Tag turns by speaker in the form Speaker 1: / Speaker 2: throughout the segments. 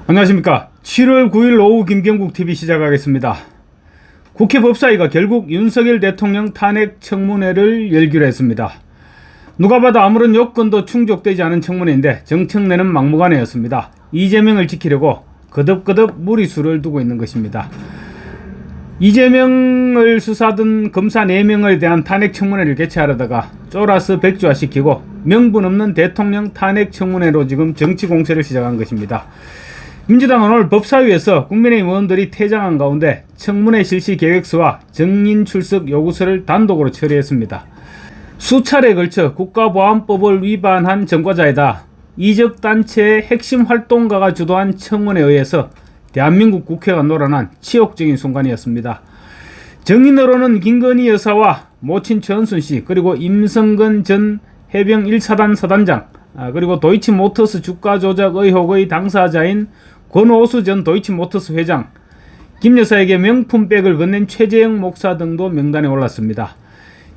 Speaker 1: 안녕하십니까. 7월 9일 오후 김경국TV 시작하겠습니다. 국회 법사위가 결국 윤석열 대통령 탄핵 청문회를 열기로 했습니다. 누가 봐도 아무런 요건도 충족되지 않은 청문회인데 정청래는 막무가내였습니다. 이재명을 지키려고 거듭거듭 무리수를 두고 있는 것입니다. 이재명을 수사하던 검사 4명에 대한 탄핵 청문회를 개최하려다가 쫄아서 백주화시키고 명분 없는 대통령 탄핵 청문회로 지금 정치 공세를 시작한 것입니다. 민주당은 오늘 법사위에서 국민의힘 의원들이 퇴장한 가운데 청문회 실시 계획서와 증인 출석 요구서를 단독으로 처리했습니다. 수차례에 걸쳐 국가보안법을 위반한 전과자이다. 이적단체의 핵심 활동가가 주도한 청문회에 의해서 대한민국 국회가 놀아난 치욕적인 순간이었습니다. 증인으로는 김건희 여사와 모친 최은순씨, 그리고 임성근 전 해병 1사단 사단장, 그리고 도이치모터스 주가 조작 의혹의 당사자인 권오수 전 도이치모터스 회장, 김 여사에게 명품백을 건넨 최재형 목사 등도 명단에 올랐습니다.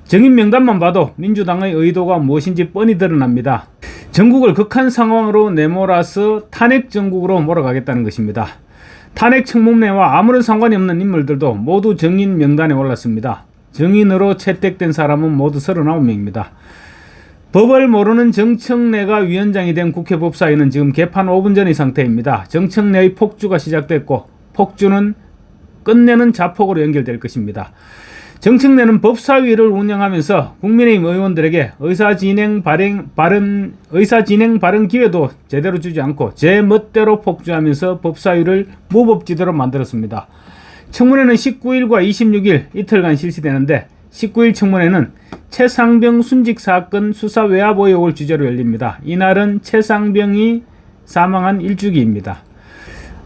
Speaker 1: 증인 명단만 봐도 민주당의 의도가 무엇인지 뻔히 드러납니다. 전국을 극한 상황으로 내몰아서 탄핵 정국으로 몰아가겠다는 것입니다. 탄핵 청문회와 아무런 상관이 없는 인물들도 모두 증인 명단에 올랐습니다. 증인으로 채택된 사람은 모두 39명입니다. 법을 모르는 정청래가 위원장이 된 국회 법사위는 지금 개판 5분 전의 상태입니다. 정청래의 폭주가 시작됐고 의폭주는 끝내는 자폭으로 연결될 것입니다. 정청래는 법사위를 운영하면서 국민의힘 의원들에게 의사진행 발언 기회도 제대로 주지 않고 제 멋대로 폭주하면서 법사위를 무법지대로 만들었습니다. 청문회는 19일과 26일 이틀간 실시되는데 19일 청문회는 최상병 순직 사건 수사 외압 의혹을 주제로 열립니다. 이날은 최상병이 사망한 일주기입니다.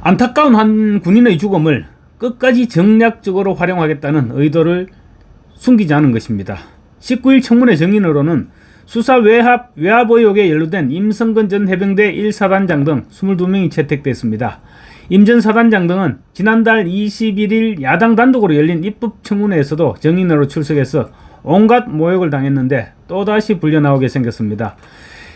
Speaker 1: 안타까운 한 군인의 죽음을 끝까지 정략적으로 활용하겠다는 의도를 숨기지 않은 것입니다. 19일 청문회 증인으로는 수사 외압 의혹에 연루된 임성근 전 해병대 1사단장 등 22명이 채택됐습니다. 임 전 사단장 등은 지난달 21일 야당 단독으로 열린 입법청문회에서도 증인으로 출석해서 온갖 모욕을 당했는데 또다시 불려나오게 생겼습니다.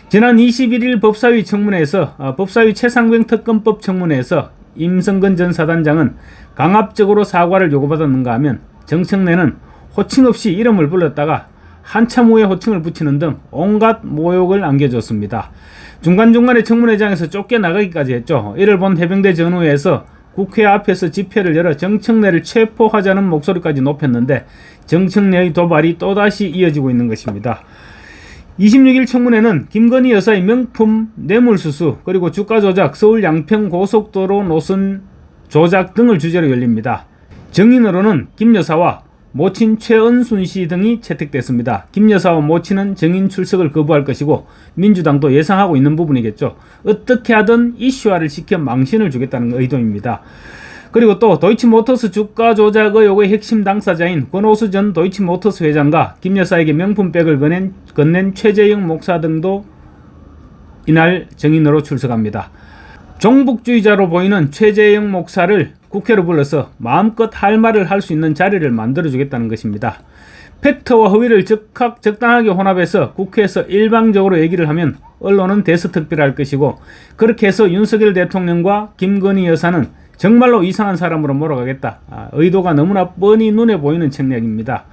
Speaker 1: 지난 21일 법사위 청문회에서 법사위 최상병 특검법 청문회에서 임성근 전 사단장은 강압적으로 사과를 요구받았는가 하면 정청래는 호칭 없이 이름을 불렀다가 한참 후에 호칭을 붙이는 등 온갖 모욕을 안겨줬습니다. 중간중간에 청문회장에서 쫓겨나가기까지 했죠. 이를 본 해병대 전후에서 국회 앞에서 집회를 열어 정청래를 체포하자는 목소리까지 높였는데 정청래의 도발이 또다시 이어지고 있는 것입니다. 26일 청문회는 김건희 여사의 명품 뇌물수수, 그리고 주가조작, 서울 양평 고속도로 노선 조작 등을 주제로 열립니다. 증인으로는 김 여사와 모친 최은순 씨 등이 채택됐습니다. 김 여사와 모친은 증인 출석을 거부할 것이고 민주당도 예상하고 있는 부분이겠죠. 어떻게 하든 이슈화를 시켜 망신을 주겠다는 의도입니다. 그리고 또 도이치모터스 주가 조작 의혹의 핵심 당사자인 권오수 전 도이치모터스 회장과 김 여사에게 명품백을 건넨 최재형 목사 등도 이날 증인으로 출석합니다. 종북주의자로 보이는 최재형 목사를 국회로 불러서 마음껏 할 말을 할 수 있는 자리를 만들어주겠다는 것입니다. 팩트와 허위를 적당하게 혼합해서 국회에서 일방적으로 얘기를 하면 언론은 대서특필할 것이고, 그렇게 해서 윤석열 대통령과 김건희 여사는 정말로 이상한 사람으로 몰아가겠다. 의도가 너무나 뻔히 눈에 보이는 책략입니다.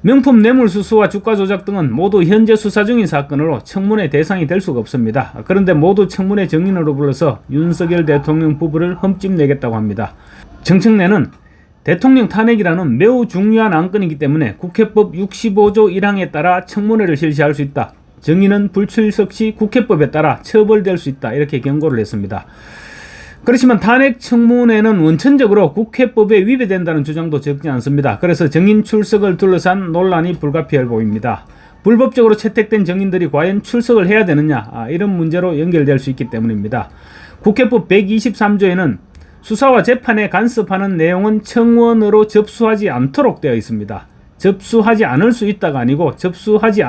Speaker 1: 명품 뇌물수수와 주가조작 등은 모두 현재 수사 중인 사건으로 청문회 대상이 될 수가 없습니다. 그런데 모두 청문회 증인으로 불러서 윤석열 대통령 부부를 흠집내겠다고 합니다. 정청래는 대통령 탄핵이라는 매우 중요한 안건이기 때문에 국회법 65조 1항에 따라 청문회를 실시할 수 있다. 증인은 불출석 시 국회법에 따라 처벌될 수 있다. 이렇게 경고를 했습니다. 그렇지만 탄핵 청문회는 원천적으로 국회법에 위배된다는 주장도 적지 않습니다. 그래서 증인 출석을 둘러싼 논란이 불가피해 보입니다. 불법적으로 채택된 증인들이 과연 출석을 해야 되느냐, 이런 문제로 연결될 수 있기 때문입니다. 국회법 123조에는 수사와 재판에 간섭하는 내용은 청원으로 접수하지 않도록 되어 있습니다. 접수하지 않을 수 있다가 아니고 접수하지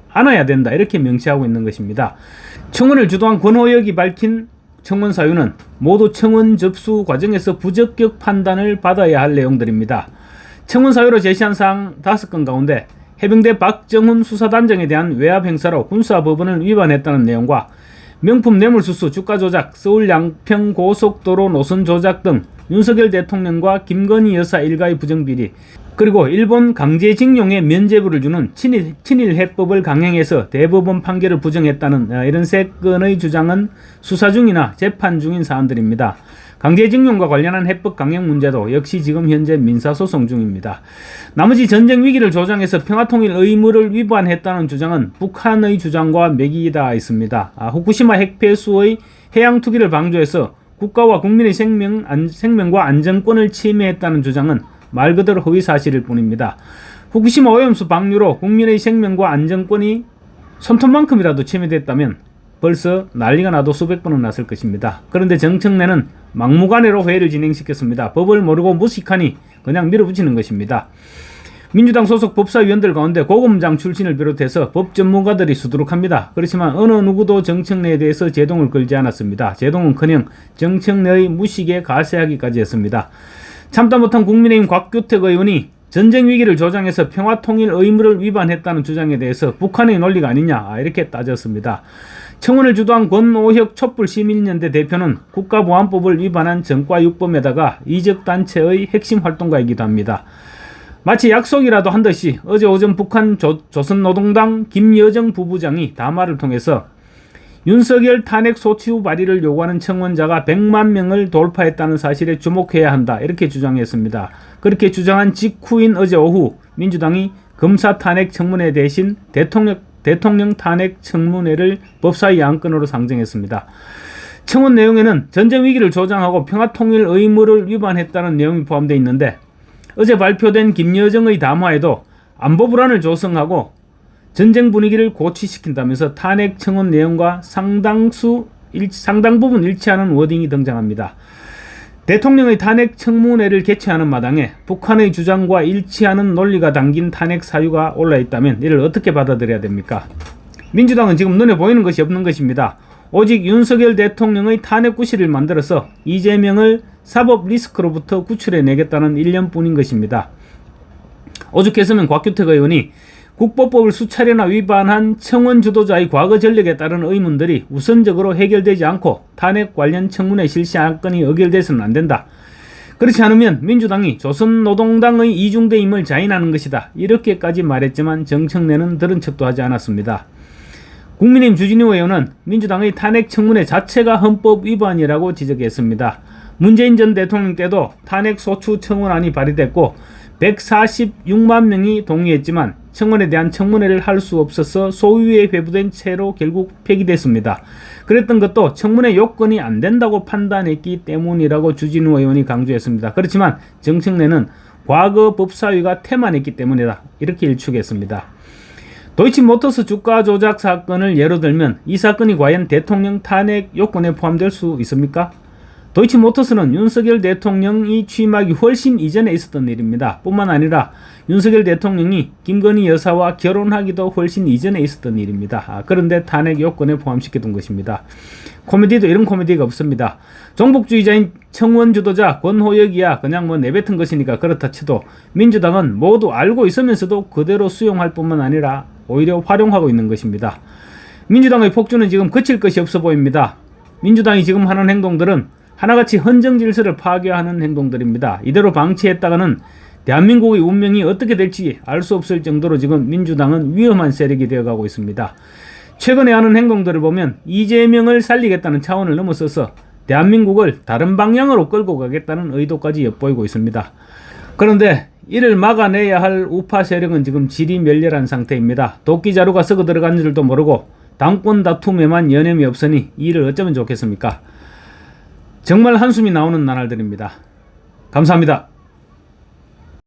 Speaker 1: 않아야 된다, 이렇게 명시하고 있는 것입니다. 청원을 주도한 권호혁이 밝힌 청원 사유는 모두 청원 접수 과정에서 부적격 판단을 받아야 할 내용들입니다. 청원 사유로 제시한 사항 5건 가운데 해병대 박정훈 수사단장에 대한 외압 행사로 군사법원을 위반했다는 내용과 명품 뇌물수수, 주가 조작, 서울 양평 고속도로 노선 조작 등 윤석열 대통령과 김건희 여사 일가의 부정비리, 그리고 일본 강제징용에 면죄부를 주는 친일 해법을 강행해서 대법원 판결을 부정했다는 이런 세 건의 주장은 수사 중이나 재판 중인 사안들입니다. 강제징용과 관련한 해법 강행 문제도 역시 지금 현재 민사소송 중입니다. 나머지 전쟁 위기를 조장해서 평화통일 의무를 위반했다는 주장은 북한의 주장과 맥이 닿아 있습니다. 후쿠시마 핵폐수의 해양 투기를 방조해서 국가와 국민의 생명과 안전권을 침해했다는 주장은 말 그대로 허위 사실일 뿐입니다. 후쿠시마 오염수 방류로 국민의 생명과 안전권이 손톱만큼이라도 침해됐다면 벌써 난리가 나도 수백 번은 났을 것입니다. 그런데 정청래는 막무가내로 회의를 진행시켰습니다. 법을 모르고 무식하니 그냥 밀어붙이는 것입니다. 민주당 소속 법사위원들 가운데 고검장 출신을 비롯해서 법 전문가들이 수두룩합니다. 그렇지만 어느 누구도 정청래에 대해서 제동을 걸지 않았습니다. 제동은커녕 정청래의 무식에 가세하기까지 했습니다. 참다 못한 국민의힘 곽규택 의원이 전쟁 위기를 조장해서 평화통일 의무를 위반했다는 주장에 대해서 북한의 논리가 아니냐 이렇게 따졌습니다. 청원을 주도한 권오혁 촛불시민연대 대표는 국가보안법을 위반한 전과육범에다가 이적단체의 핵심 활동가이기도 합니다. 마치 약속이라도 한 듯이 어제 오전 북한 조선노동당 김여정 부부장이 담화를 통해서 윤석열 탄핵 소추 발의를 요구하는 청원자가 100만 명을 돌파했다는 사실에 주목해야 한다 이렇게 주장했습니다. 그렇게 주장한 직후인 어제 오후 민주당이 검사 탄핵 청문회 대신 대통령 탄핵 청문회를 법사위 안건으로 상정했습니다. 청원 내용에는 전쟁 위기를 조장하고 평화통일 의무를 위반했다는 내용이 포함되어 있는데 어제 발표된 김여정의 담화에도 안보 불안을 조성하고 전쟁 분위기를 고취시킨다면서 탄핵 청원 내용과 상당 부분 일치하는 워딩이 등장합니다. 대통령의 탄핵 청문회를 개최하는 마당에 북한의 주장과 일치하는 논리가 담긴 탄핵 사유가 올라있다면 이를 어떻게 받아들여야 됩니까? 민주당은 지금 눈에 보이는 것이 없는 것입니다. 오직 윤석열 대통령의 탄핵 구실을 만들어서 이재명을 사법 리스크로부터 구출해내겠다는 일념뿐인 것입니다. 오죽했으면 곽규택 의원이 국보법을 수차례나 위반한 청원 주도자의 과거 전력에 따른 의문들이 우선적으로 해결되지 않고 탄핵 관련 청문회 실시 안건이 의결돼서는 안 된다. 그렇지 않으면 민주당이 조선노동당의 이중대임을 자인하는 것이다. 이렇게까지 말했지만 정청래는 들은 척도 하지 않았습니다. 국민의힘 주진우 의원은 민주당의 탄핵 청문회 자체가 헌법 위반이라고 지적했습니다. 문재인 전 대통령 때도 탄핵 소추 청원안이 발의됐고 146만 명이 동의했지만 청원에 대한 청문회를 할 수 없어서 소위에 회부된 채로 결국 폐기됐습니다. 그랬던 것도 청문회 요건이 안 된다고 판단했기 때문이라고 주진우 의원이 강조했습니다. 그렇지만 정청래는 과거 법사위가 태만했기 때문이다 이렇게 일축했습니다. 도이치모터스 주가 조작 사건을 예로 들면 이 사건이 과연 대통령 탄핵 요건에 포함될 수 있습니까? 도이치모터스는 윤석열 대통령이 취임하기 훨씬 이전에 있었던 일입니다. 뿐만 아니라 윤석열 대통령이 김건희 여사와 결혼하기도 훨씬 이전에 있었던 일입니다. 그런데 탄핵 요건에 포함시켰던 것입니다. 코미디도 이런 코미디가 없습니다. 종북주의자인 청원 주도자 권호혁이야 그냥 내뱉은 것이니까 그렇다 쳐도 민주당은 모두 알고 있으면서도 그대로 수용할 뿐만 아니라 오히려 활용하고 있는 것입니다. 민주당의 폭주는 지금 그칠 것이 없어 보입니다. 민주당이 지금 하는 행동들은 하나같이 헌정 질서를 파괴하는 행동들입니다. 이대로 방치했다가는 대한민국의 운명이 어떻게 될지 알 수 없을 정도로 지금 민주당은 위험한 세력이 되어가고 있습니다. 최근에 하는 행동들을 보면 이재명을 살리겠다는 차원을 넘어서서 대한민국을 다른 방향으로 끌고 가겠다는 의도까지 엿보이고 있습니다. 그런데 이를 막아내야 할 우파 세력은 지금 지리멸렬한 상태입니다. 도끼자루가 썩어 들어간 줄도 모르고 당권 다툼에만 여념이 없으니 이 일을 어쩌면 좋겠습니까? 정말 한숨이 나오는 나날들입니다. 감사합니다.